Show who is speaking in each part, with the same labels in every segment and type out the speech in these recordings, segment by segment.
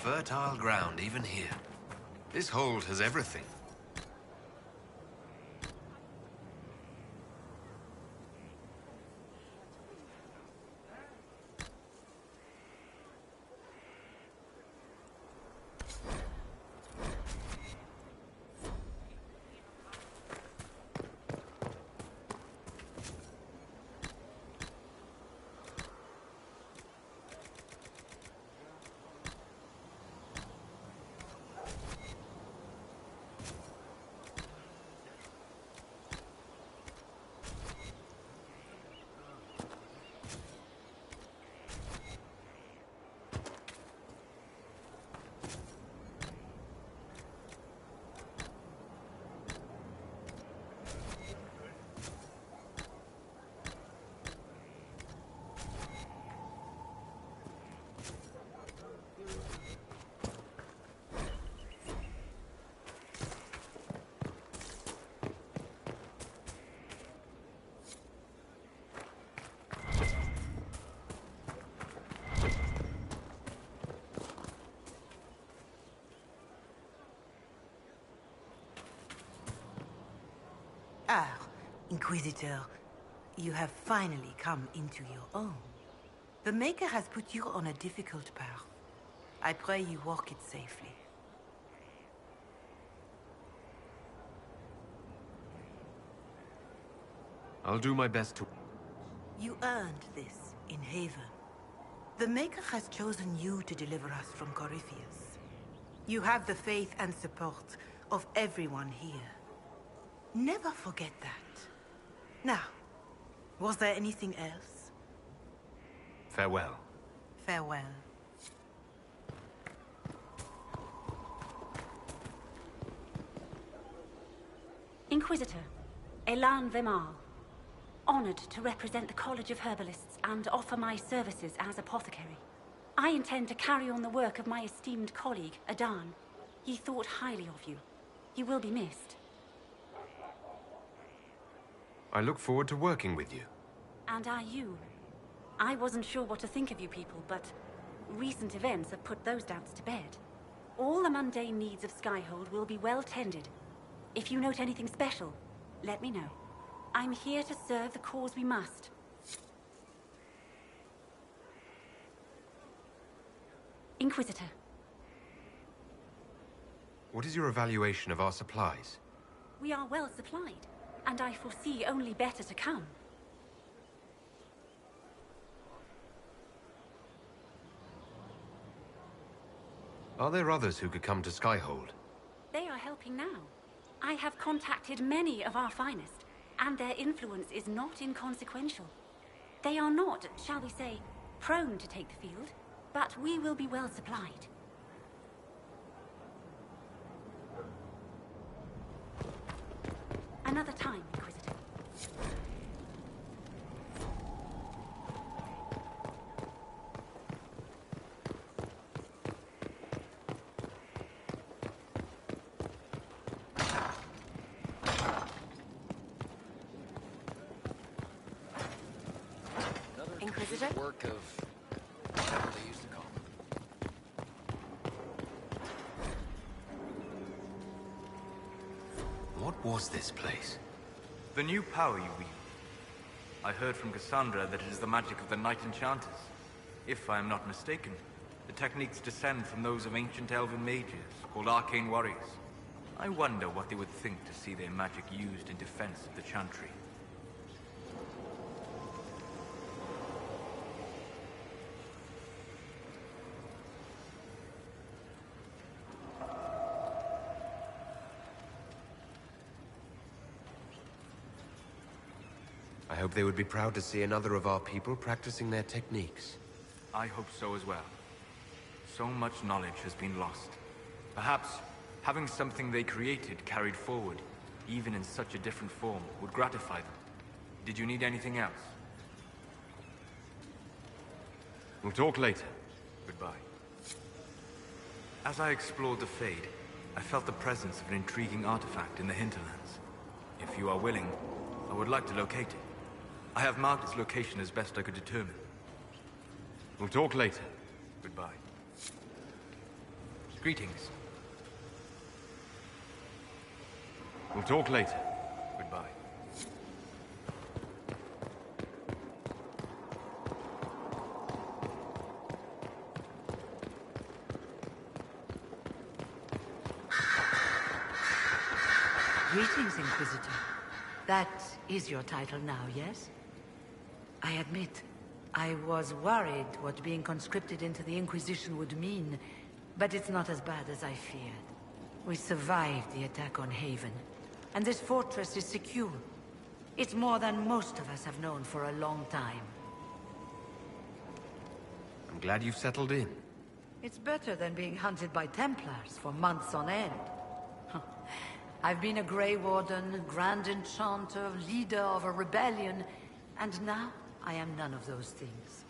Speaker 1: fertile ground even here. This hold has everything.
Speaker 2: Ah, Inquisitor, you have finally come into your own. The Maker has put you on a difficult path. I pray you walk it safely.
Speaker 1: I'll do my best to...
Speaker 2: You earned this in Haven. The Maker has chosen you to deliver us from Corypheus. You have the faith and support of everyone here. Never forget that. Now, was there anything else?
Speaker 1: Farewell.
Speaker 2: Farewell.
Speaker 3: Inquisitor, Elan Vemal. Honored to represent the College of Herbalists and offer my services as apothecary. I intend to carry on the work of my esteemed colleague, Adan. He thought highly of you. You will be missed.
Speaker 1: I look forward to working with you.
Speaker 3: And are you? I wasn't sure what to think of you people, but recent events have put those doubts to bed. All the mundane needs of Skyhold will be well tended. If you note anything special, let me know. I'm here to serve the cause we must. Inquisitor.
Speaker 1: What is your evaluation of our supplies?
Speaker 3: We are well supplied, and I foresee only better to come.
Speaker 1: Are there others who could come to Skyhold?
Speaker 3: They are helping now. I have contacted many of our finest, and their influence is not inconsequential. They are not, shall we say, prone to take the field, but we will be well supplied. Another time, Inquisitor. Inquisitor?
Speaker 4: Work of whatever they used to call them.
Speaker 1: What was this place?
Speaker 5: The new power you wield. I heard from Cassandra that it is the magic of the Knight Enchanters. If I am not mistaken, the techniques descend from those of ancient elven mages, called arcane warriors. I wonder what they would think to see their magic used in defense of the Chantry.
Speaker 1: I hope they would be proud to see another of our people practicing their techniques.
Speaker 5: I hope so as well. So much knowledge has been lost. Perhaps having something they created carried forward, even in such a different form, would gratify them. Did you need anything else?
Speaker 1: We'll talk later.
Speaker 5: Goodbye. As I explored the Fade, I felt the presence of an intriguing artifact in the hinterlands. If you are willing, I would like to locate it. I have marked its location as best I could determine.
Speaker 1: We'll talk later.
Speaker 5: Goodbye. Greetings.
Speaker 6: We'll talk later.
Speaker 5: Goodbye.
Speaker 2: Greetings, Inquisitor. That is your title now, yes? I admit, I was worried what being conscripted into the Inquisition would mean, but it's not as bad as I feared. We survived the attack on Haven, and this fortress is secure. It's more than most of us have known for a long time.
Speaker 1: I'm glad you've settled in.
Speaker 2: It's better than being hunted by Templars for months on end. I've been a Grey Warden, Grand Enchanter, leader of a rebellion, and now I am none of those things.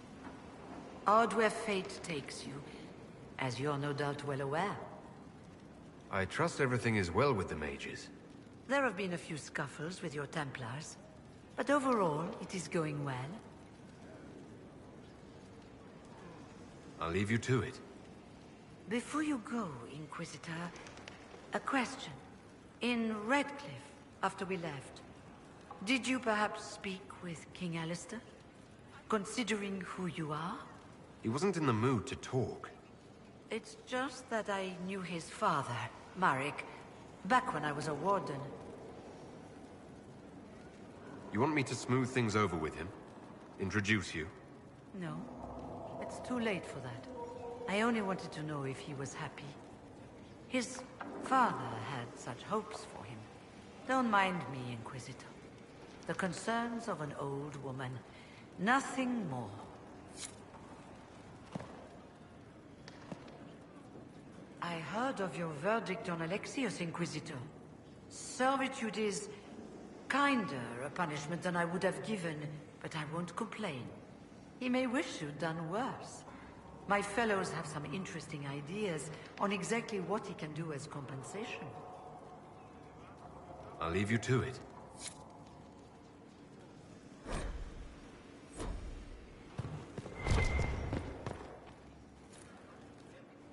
Speaker 2: Odd where fate takes you, as you're no doubt well aware.
Speaker 1: I trust everything is well with the mages.
Speaker 2: There have been a few scuffles with your Templars, but overall it is going well.
Speaker 1: I'll leave you to it.
Speaker 2: Before you go, Inquisitor, a question. In Redcliffe, after we left, did you perhaps speak with King Alistair? Considering who you are?
Speaker 1: He wasn't in the mood to talk.
Speaker 2: It's just that I knew his father, Marek, back when I was a warden.
Speaker 1: You want me to smooth things over with him? Introduce you?
Speaker 2: No, it's too late for that. I only wanted to know if he was happy. His father had such hopes for him. Don't mind me, Inquisitor. The concerns of an old woman. Nothing more. I heard of your verdict on Alexios, Inquisitor. Servitude is kinder a punishment than I would have given, but I won't complain. He may wish you'd done worse. My fellows have some interesting ideas on exactly what he can do as compensation.
Speaker 1: I'll leave you to it.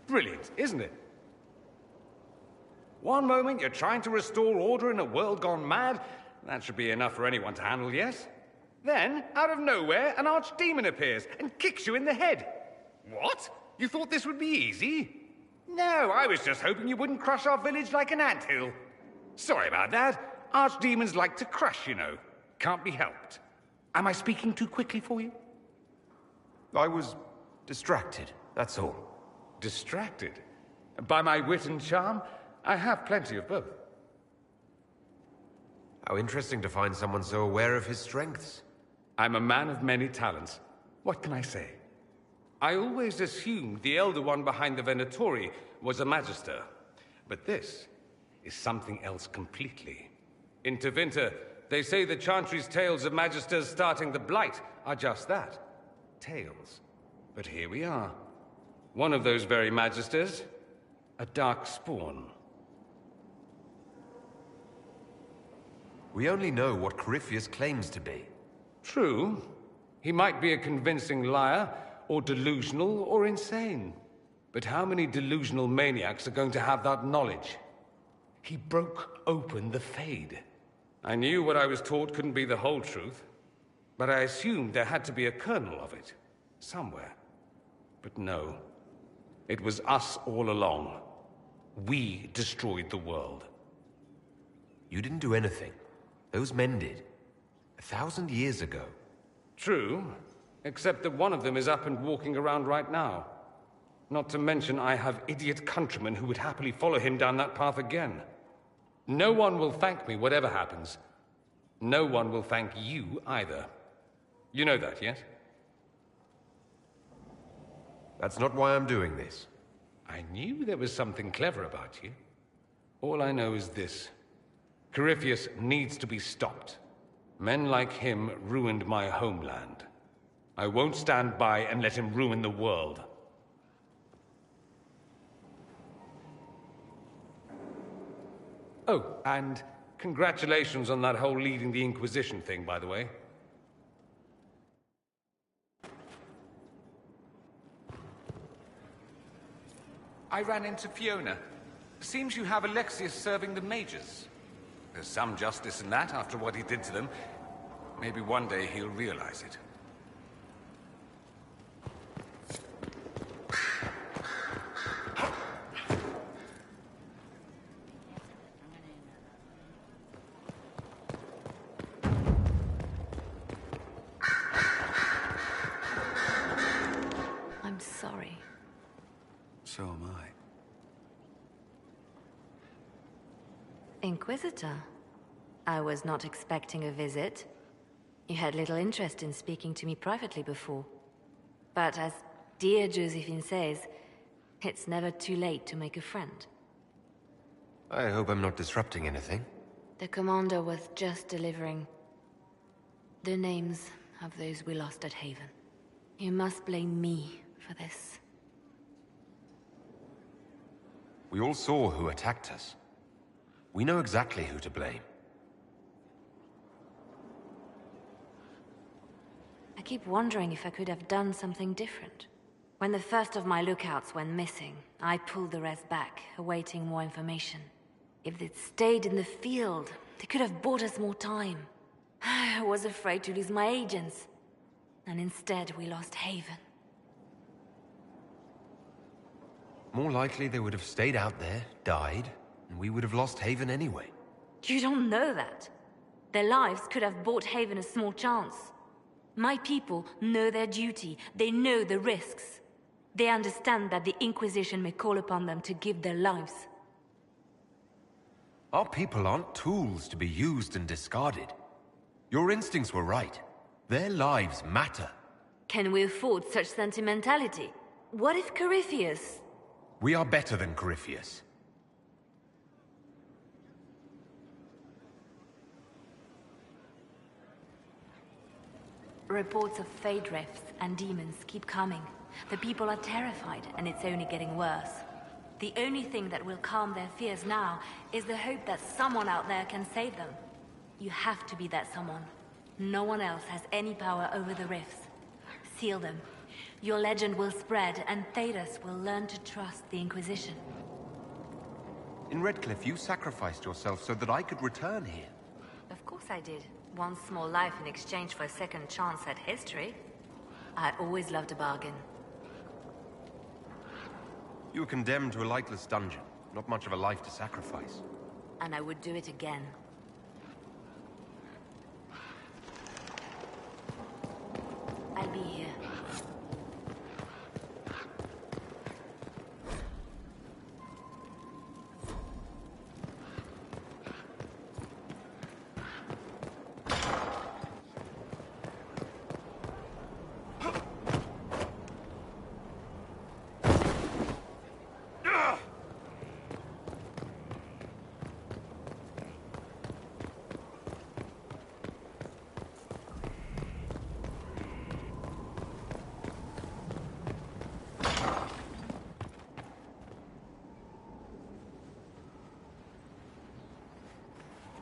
Speaker 7: Brilliant, isn't it? One moment you're trying to restore order in a world gone mad. That should be enough for anyone to handle, yes? Then, out of nowhere, an archdemon appears and kicks you in the head. What? You thought this would be easy? No, I was just hoping you wouldn't crush our village like an anthill. Sorry about that. Archdemons like to crush, you know. Can't be helped. Am I speaking too quickly for you?
Speaker 1: I was distracted, that's all.
Speaker 7: Distracted? By my wit and charm? I have plenty of both.
Speaker 1: How interesting to find someone so aware of his strengths.
Speaker 7: I'm a man of many talents. What can I say? I always assumed the Elder One behind the Venatori was a Magister. But this is something else completely. In Tevinter, they say the Chantry's tales of Magisters starting the Blight are just that. Tales. But here we are. One of those very Magisters, a dark spawn.
Speaker 1: We only know what Corypheus claims to be.
Speaker 7: True. He might be a convincing liar, or delusional, or insane. But how many delusional maniacs are going to have that knowledge? He broke open the Fade. I knew what I was taught couldn't be the whole truth, but I assumed there had to be a kernel of it, somewhere. But no. It was us all along. We destroyed the world.
Speaker 1: You didn't do anything. Those men did. 1,000 years ago.
Speaker 7: True, except that one of them is up and walking around right now. Not to mention I have idiot countrymen who would happily follow him down that path again. No one will thank me whatever happens. No one will thank you either. You know that, yes?
Speaker 1: That's not why I'm doing this.
Speaker 7: I knew there was something clever about you. All I know is this. Corypheus needs to be stopped. Men like him ruined my homeland. I won't stand by and let him ruin the world. Oh, and congratulations on that whole leading the Inquisition thing, by the way. I ran into Fiona. Seems you have Alexius serving the Mages. There's some justice in that after what he did to them. Maybe one day he'll realize it.
Speaker 8: I'm sorry.
Speaker 6: So am I.
Speaker 8: Inquisitor, I was not expecting a visit. You had little interest in speaking to me privately before. But as dear Josephine says, it's never too late to make a friend.
Speaker 1: I hope I'm not disrupting anything.
Speaker 8: The commander was just delivering the names of those we lost at Haven. You must blame me for this.
Speaker 1: We all saw who attacked us. We know exactly who to blame.
Speaker 8: I keep wondering if I could have done something different. When the first of my lookouts went missing, I pulled the rest back, awaiting more information. If they'd stayed in the field, they could have bought us more time. I was afraid to lose my agents. And instead, we lost Haven.
Speaker 1: More likely they would have stayed out there, died, and we would have lost Haven anyway.
Speaker 8: You don't know that. Their lives could have bought Haven a small chance. My people know their duty. They know the risks. They understand that the Inquisition may call upon them to give their lives.
Speaker 1: Our people aren't tools to be used and discarded. Your instincts were right. Their lives matter.
Speaker 8: Can we afford such sentimentality? What if Corypheus...
Speaker 1: We are better than Corypheus.
Speaker 8: Reports of fade rifts and demons keep coming. The people are terrified, and it's only getting worse. The only thing that will calm their fears now is the hope that someone out there can save them. You have to be that someone. No one else has any power over the rifts. Seal them. Your legend will spread, and Thedas will learn to trust the Inquisition.
Speaker 1: In Redcliffe, you sacrificed yourself so that I could return here.
Speaker 8: Of course I did. One small life in exchange for a second chance at history. I always loved a bargain.
Speaker 1: You were condemned to a lightless dungeon. Not much of a life to sacrifice.
Speaker 8: And I would do it again. I'll be here.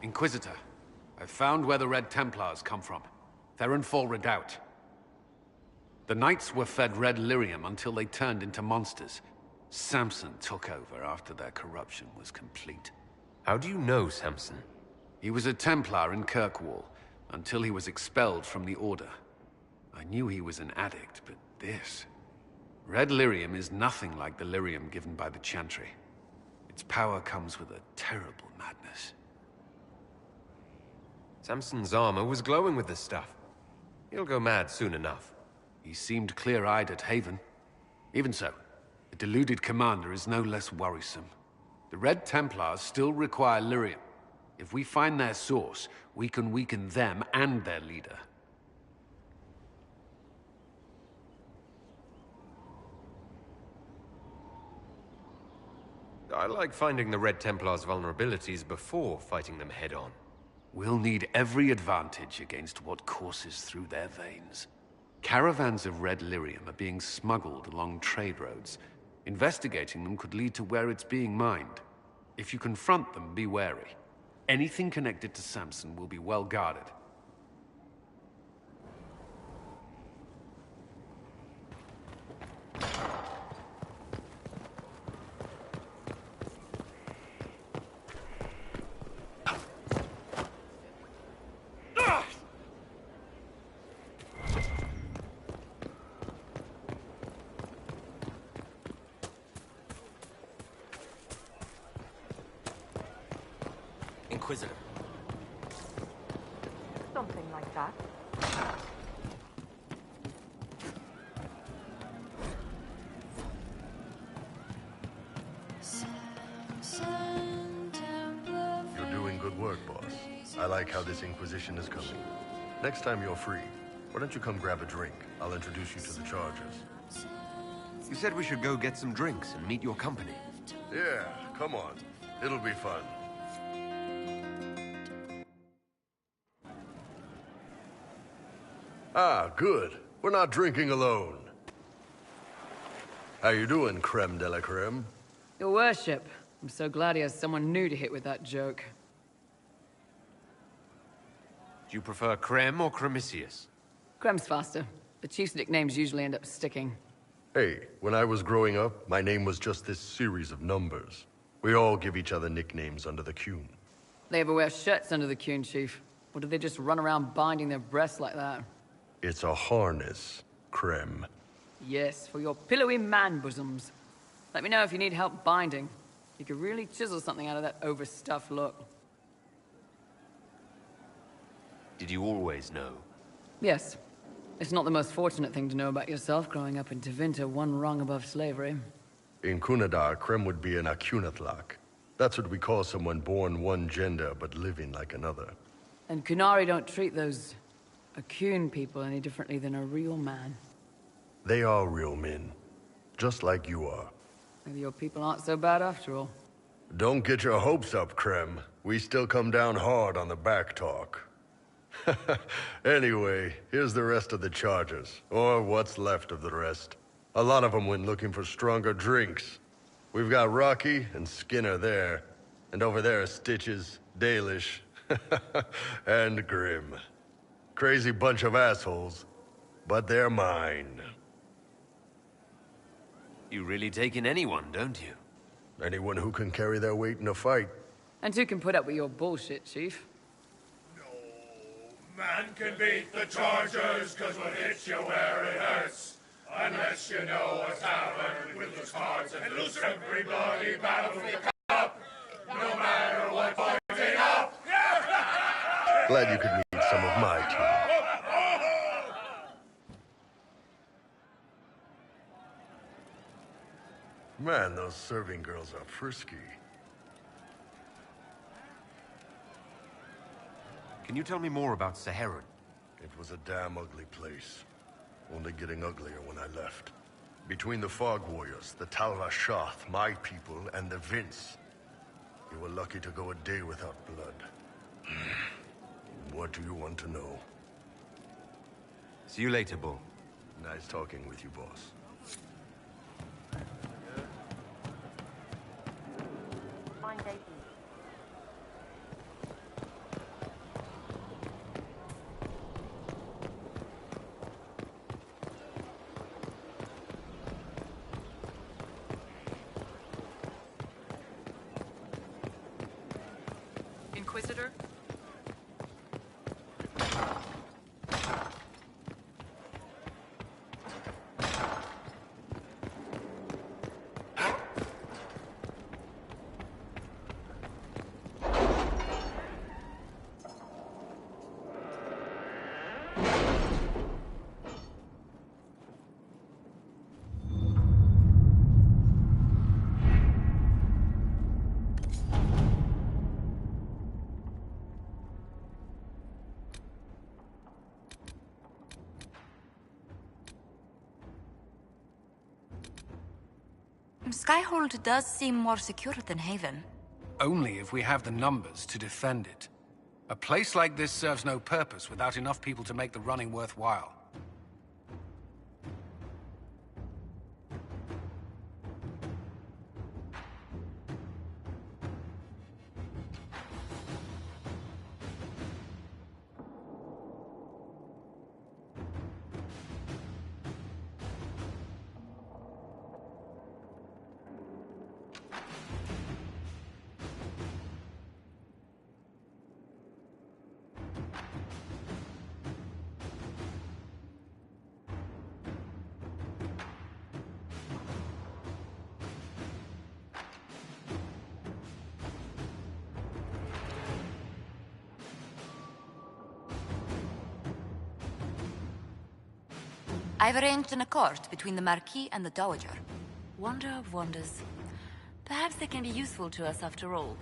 Speaker 7: Inquisitor, I've found where the Red Templars come from. They're in full redoubt. The Knights were fed red lyrium until they turned into monsters. Samson took over after their corruption was complete.
Speaker 1: How do you know Samson?
Speaker 7: He was a Templar in Kirkwall, until he was expelled from the Order. I knew he was an addict, but this... Red lyrium is nothing like the lyrium given by the Chantry. Its power comes with a terrible madness.
Speaker 1: Samson's armor was glowing with this stuff. He'll go mad soon enough.
Speaker 7: He seemed clear-eyed at Haven. Even so, the deluded commander is no less worrisome. The Red Templars still require lyrium. If we find their source, we can weaken them and their leader.
Speaker 1: I like finding the Red Templars' vulnerabilities before fighting them head-on.
Speaker 7: We'll need every advantage against what courses through their veins. Caravans of red lyrium are being smuggled along trade roads. Investigating them could lead to where it's being mined. If you confront them, be wary. Anything connected to Samson will be well guarded.
Speaker 4: Inquisitor.
Speaker 9: Something like that.
Speaker 10: You're doing good work, boss. I like how this Inquisition is coming. Next time you're free, why don't you come grab a drink? I'll introduce you to the Chargers.
Speaker 1: You said we should go get some drinks and meet your company.
Speaker 10: Yeah, come on. It'll be fun. Ah, good. We're not drinking alone. How you doing, creme de la creme?
Speaker 11: Your worship. I'm so glad he has someone new to hit with that joke.
Speaker 1: Do you prefer Creme or Cremisius?
Speaker 11: Crem's faster. The chief's nicknames usually end up sticking.
Speaker 10: Hey, when I was growing up, my name was just this series of numbers. We all give each other nicknames under the Qun.
Speaker 11: They ever wear shirts under the Qun, Chief? Or do they just run around binding their breasts like that?
Speaker 10: It's a harness, creme.
Speaker 11: Yes, for your pillowy man bosoms. Let me know if you need help binding. You could really chisel something out of that overstuffed look.
Speaker 1: Did you always know?
Speaker 11: Yes. It's not the most fortunate thing to know about yourself, growing up in Tevinter, one rung above slavery.
Speaker 10: In Kunadar, creme would be an Akunatlak. That's what we call someone born one gender but living like another.
Speaker 11: And Kunari don't treat those Akun people any differently than a real man.
Speaker 10: They are real men, just like you are.
Speaker 11: Maybe your people aren't so bad after all.
Speaker 10: Don't get your hopes up, Creme. We still come down hard on the back talk. Anyway, here's the rest of the Chargers, or what's left of the rest. A lot of them went looking for stronger drinks. We've got Rocky and Skinner there, and over there are Stitches, Dalish, and Grim. Crazy bunch of assholes, but they're mine.
Speaker 1: You really take in anyone, don't you?
Speaker 10: Anyone who can carry their weight in a fight.
Speaker 11: And who can put up with your bullshit, Chief?
Speaker 12: Man can beat the Chargers, cause we'll hit you where it hurts. Unless you know a tavern with those cards and lose everybody battle for the cup. No matter what pointing up.
Speaker 10: Glad you could meet some of my team. Man, those serving girls are frisky.
Speaker 1: Can you tell me more about Saharan?
Speaker 10: It was a damn ugly place. Only getting uglier when I left. Between the Fog Warriors, the Talva Shoth, my people, and the Vince. You were lucky to go a day without blood. What do you want to know?
Speaker 1: See you later, Bull.
Speaker 10: Nice talking with you, boss.
Speaker 9: Fine day.
Speaker 11: Inquisitor?
Speaker 8: Skyhold does seem more secure than Haven.
Speaker 7: Only if we have the numbers to defend it. A place like this serves no purpose without enough people to make the running worthwhile.
Speaker 8: I've arranged an accord between the Marquis and the Dowager. Wonder of wonders. Perhaps they can be useful to us after all.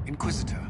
Speaker 6: Inquisitor.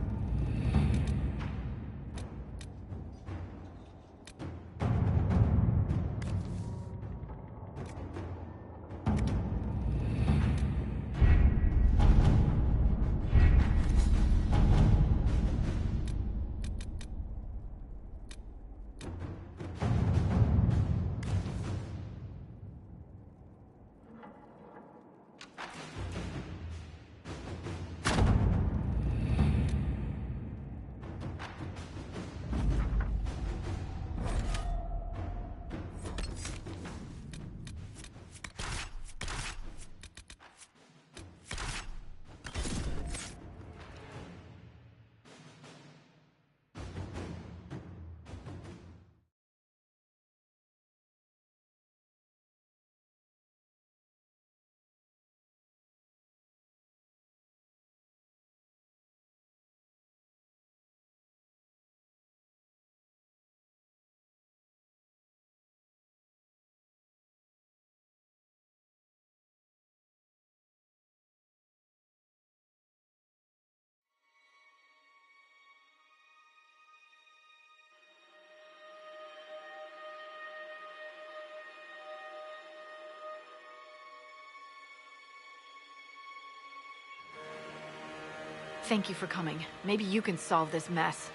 Speaker 13: Thank you for coming. Maybe you can solve this mess.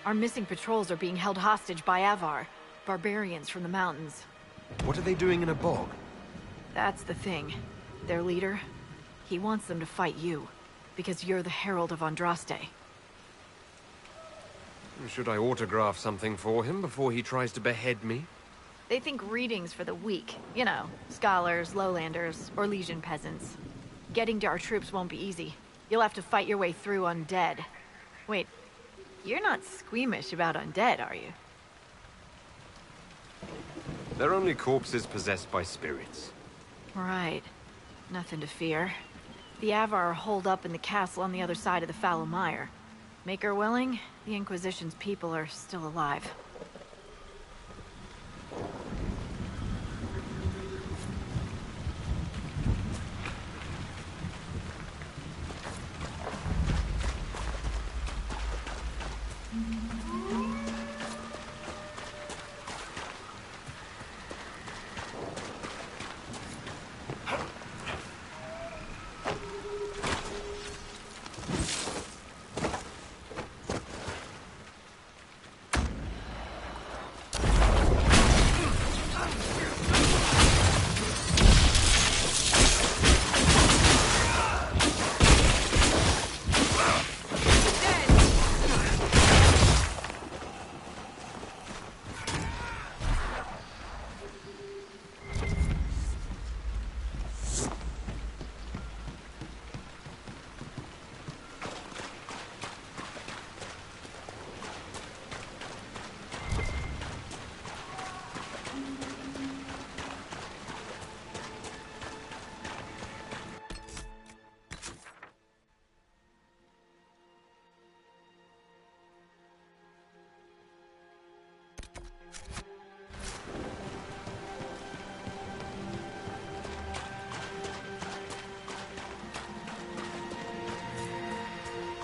Speaker 13: Our missing patrols are being held hostage by Avar, barbarians from the mountains.
Speaker 1: What are they doing in a bog?
Speaker 13: That's the thing. Their leader, he wants them to fight you, because you're the Herald of Andraste.
Speaker 7: Should I autograph something for him before he tries to behead me?
Speaker 13: They think readings for the weak. You know, scholars, lowlanders, or Legion peasants. Getting to our troops won't be easy. You'll have to fight your way through undead. Wait, you're not squeamish about undead, are you?
Speaker 14: They're only corpses possessed by spirits.
Speaker 13: Right. Nothing to fear. The Avar are holed up in the castle on the other side of the fallow mire. Maker willing, the Inquisition's people are still alive.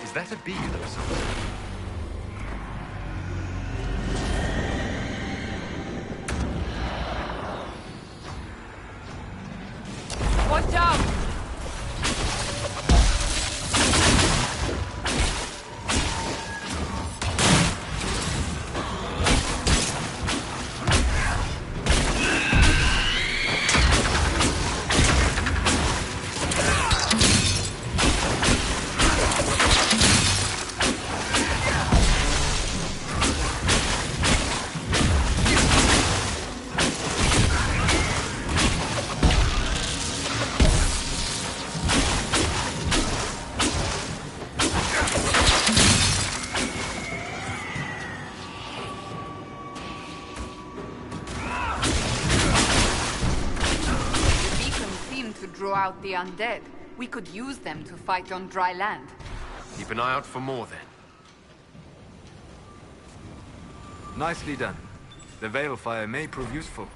Speaker 1: Is that a beacon of something?
Speaker 11: Watch out!
Speaker 15: Draw out the undead. We could use them to fight on dry land.
Speaker 1: Keep an eye out for more, then.
Speaker 5: Nicely done. The Veil Fire may prove useful.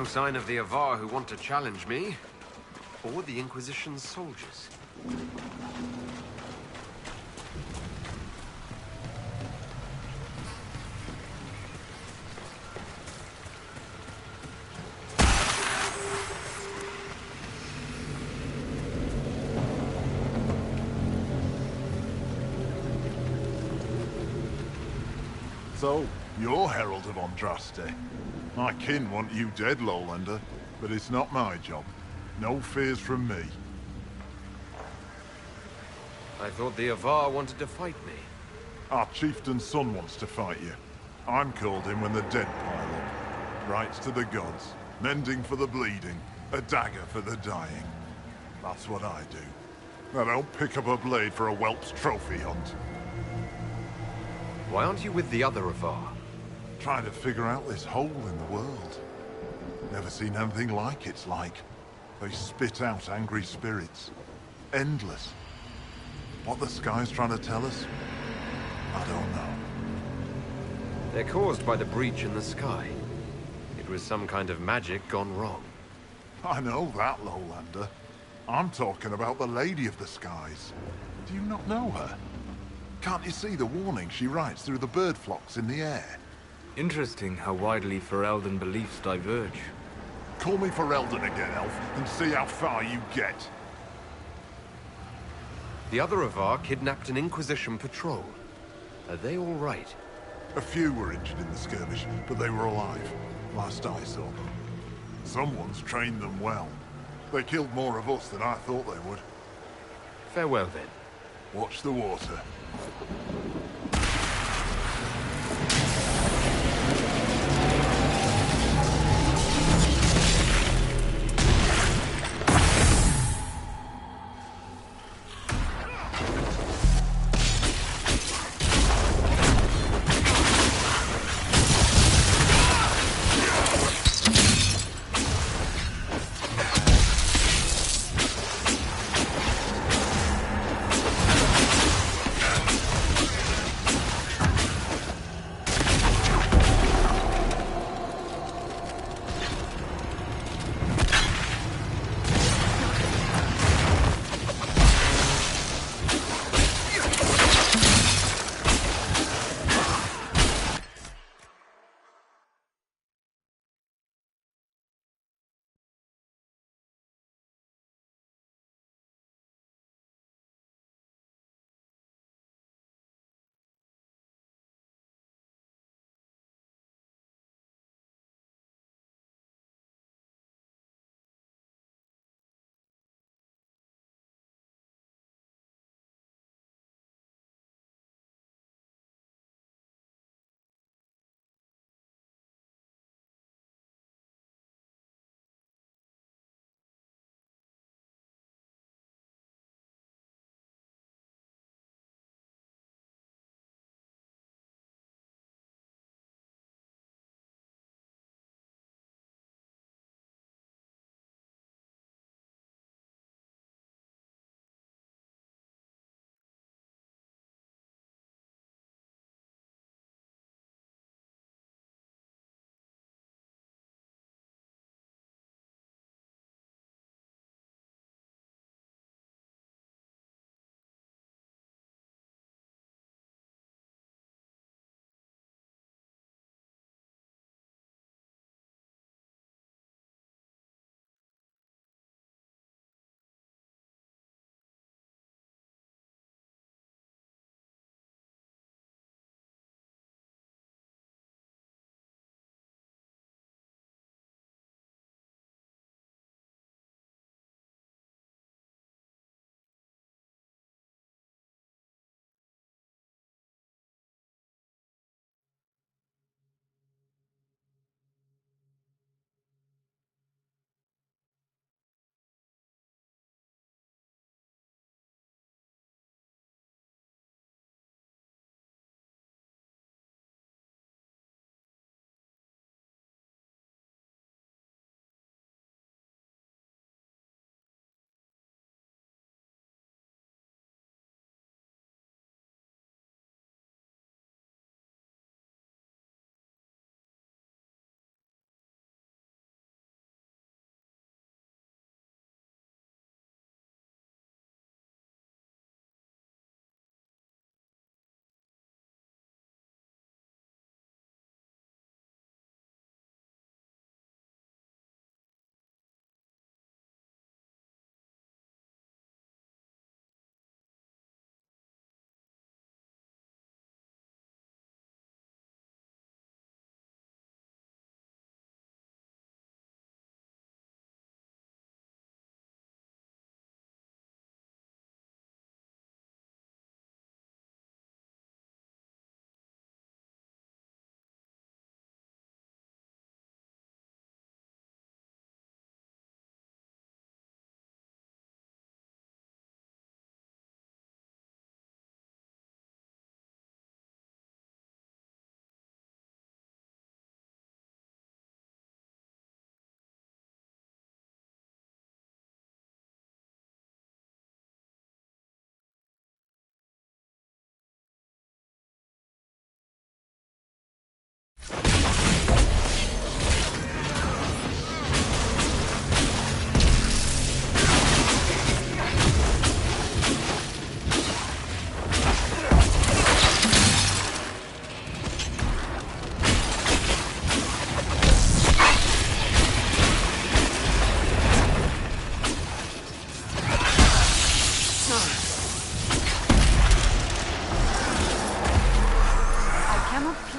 Speaker 14: sign of the Avar who want to challenge me, or the Inquisition's soldiers.
Speaker 12: So, you're Herald of Andraste. My kin want you dead, Lowlander, but it's not my job. No fears from me.
Speaker 14: I thought the Avar wanted to fight me.
Speaker 12: Our chieftain's son wants to fight you. I'm called in when the dead pile up. Rights to the gods, mending for the bleeding, a dagger for the dying. That's what I do. I don't pick up a blade for a whelp's trophy hunt.
Speaker 14: Why aren't you with the other Avar?
Speaker 12: Trying to figure out this hole in the world. Never seen anything like it's like. They spit out angry spirits. Endless. What the sky's trying to tell us? I don't know.
Speaker 14: They're caused by the breach in the sky. It was some kind of magic gone wrong.
Speaker 12: I know that, Lowlander. I'm talking about the Lady of the Skies. Do you not know her? Can't you see the warning she writes through the bird flocks in the air?
Speaker 5: Interesting how widely Ferelden beliefs diverge.
Speaker 12: Call me Ferelden again, Elf, and see how far you get.
Speaker 14: The other Avar kidnapped an Inquisition patrol. Are they all right?
Speaker 12: A few were injured in the skirmish, but they were alive, last I saw them. Someone's trained them well. They killed more of us than I thought they would.
Speaker 14: Farewell, then.
Speaker 12: Watch the water.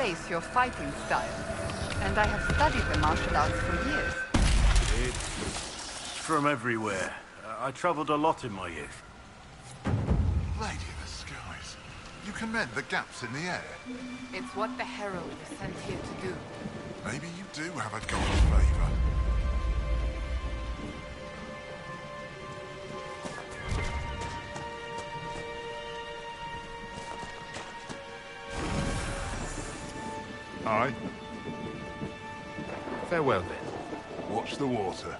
Speaker 15: embrace your fighting style. And I have studied the martial arts for years.
Speaker 16: It's from everywhere. I traveled a lot in my youth.
Speaker 12: Lady of the skies, you can mend the gaps in the air.
Speaker 15: It's what the Herald was sent here to do.
Speaker 12: Maybe you do have a god's favor. Aye.
Speaker 14: Farewell, then.
Speaker 12: Watch the water.